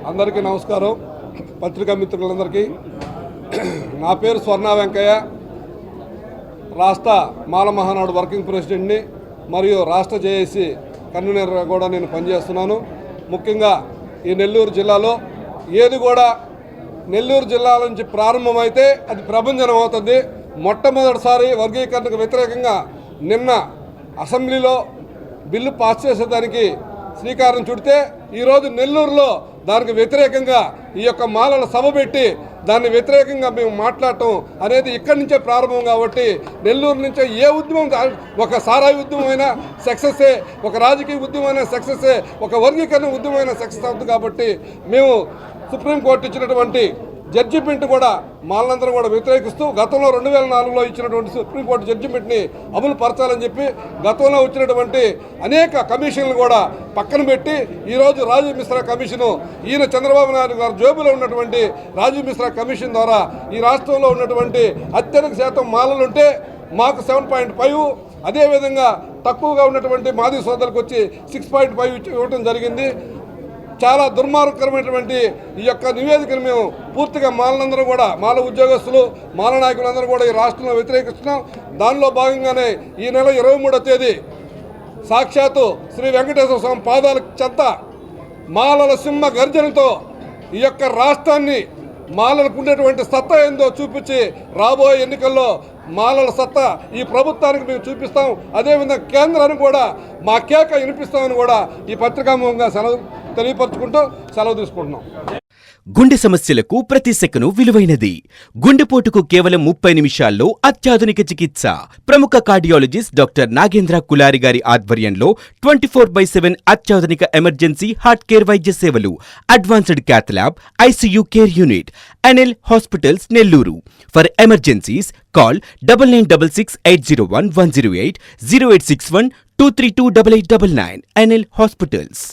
అందరికీ నమస్కారం. పత్రికా మిత్రులందరికీ నా పేరు స్వర్ణ వెంకయ్య. రాష్ట్ర మాల మహానాడు వర్కింగ్ ప్రెసిడెంట్ని మరియు రాష్ట్ర జేఏసీ కన్వీనర్గా కూడా నేను పనిచేస్తున్నాను. ముఖ్యంగా ఈ నెల్లూరు జిల్లాలో ఏది కూడా నెల్లూరు జిల్లా నుంచి ప్రారంభమైతే అది ప్రభంజనం అవుతుంది. మొట్టమొదటిసారి వర్గీకరణకు వ్యతిరేకంగా నిన్న అసెంబ్లీలో బిల్లు పాస్ చేసేదానికి శ్రీకారం చుడితే ఈరోజు నెల్లూరులో దానికి వ్యతిరేకంగా ఈ యొక్క మాలల సభ పెట్టి దాన్ని వ్యతిరేకంగా మేము మాట్లాడటం అనేది ఇక్కడి నుంచే ప్రారంభం. కాబట్టి నెల్లూరు నుంచే ఏ ఉద్యమం, ఒక సారాయి ఉద్యమమైనా సక్సెస్సే, ఒక రాజకీయ ఉద్యమమైనా సక్సెస్సే, ఒక వర్గీకరణ ఉద్యమమైనా సక్సెస్ అవుతుంది. కాబట్టి మేము సుప్రీంకోర్టు ఇచ్చినటువంటి జడ్జిమెంట్ కూడా మాలందరూ కూడా వ్యతిరేకిస్తూ గతంలో 2004లో ఇచ్చినటువంటి సుప్రీంకోర్టు జడ్జిమెంట్ని అమలు పరచాలని చెప్పి గతంలో వచ్చినటువంటి అనేక కమిషన్లు కూడా పక్కన పెట్టి ఈరోజు రాజీవ్ మిశ్రా కమిషను, ఈయన చంద్రబాబు నాయుడు గారు జోబులో ఉన్నటువంటి రాజీవ్ మిశ్రా కమిషన్ ద్వారా ఈ రాష్ట్రంలో ఉన్నటువంటి అత్యధిక శాతం మాలలు ఉంటే మాకు 7.5, అదేవిధంగా తక్కువగా ఉన్నటువంటి మాది సోదరులకు వచ్చి 6.5 ఇవ్వడం జరిగింది. చాలా దుర్మార్గకరమైనటువంటి ఈ యొక్క నివేదికను మేము పూర్తిగా మాలనందరూ కూడా, మాల ఉద్యోగస్తులు, మాల నాయకులందరూ కూడా ఈ రాష్ట్రంలో వ్యతిరేకిస్తున్నాం. దానిలో భాగంగానే ఈ నెల 23వ తేదీ సాక్షాత్తు శ్రీ వెంకటేశ్వర స్వామి పాదాల చెంత మాలల సింహ గర్జనతో ఈ యొక్క రాష్ట్రాన్ని మాలలకు ఉండేటువంటి సత్తా ఏందో చూపించి రాబోయే ఎన్నికల్లో మాలల సత్తా ఈ ప్రభుత్వానికి మేము చూపిస్తాం. అదేవిధంగా కేంద్రానికి కూడా మా కేక వినిపిస్తామని కూడా ఈ పత్రికాముఖంగా తెలియపరచుకుంటూ సెలవు తీసుకుంటున్నాం. గుండె సమస్యలకు ప్రతి సెకను విలువైనది. గుండెపోటుకు కేవలం 30 నిమిషాల్లో అత్యాధునిక చికిత్స. ప్రముఖ కార్డియాలజిస్ట్ డాక్టర్ నాగేంద్ర కులారి గారి ఆధ్వర్యంలో 24/7 అత్యాధునిక ఎమర్జెన్సీ హార్ట్ కేర్ వైద్య సేవలు. Advanced cath lab, ICU care unit. NL hospitals Nellore. For emergencies call 9966801108 0861 2328899. NL hospitals.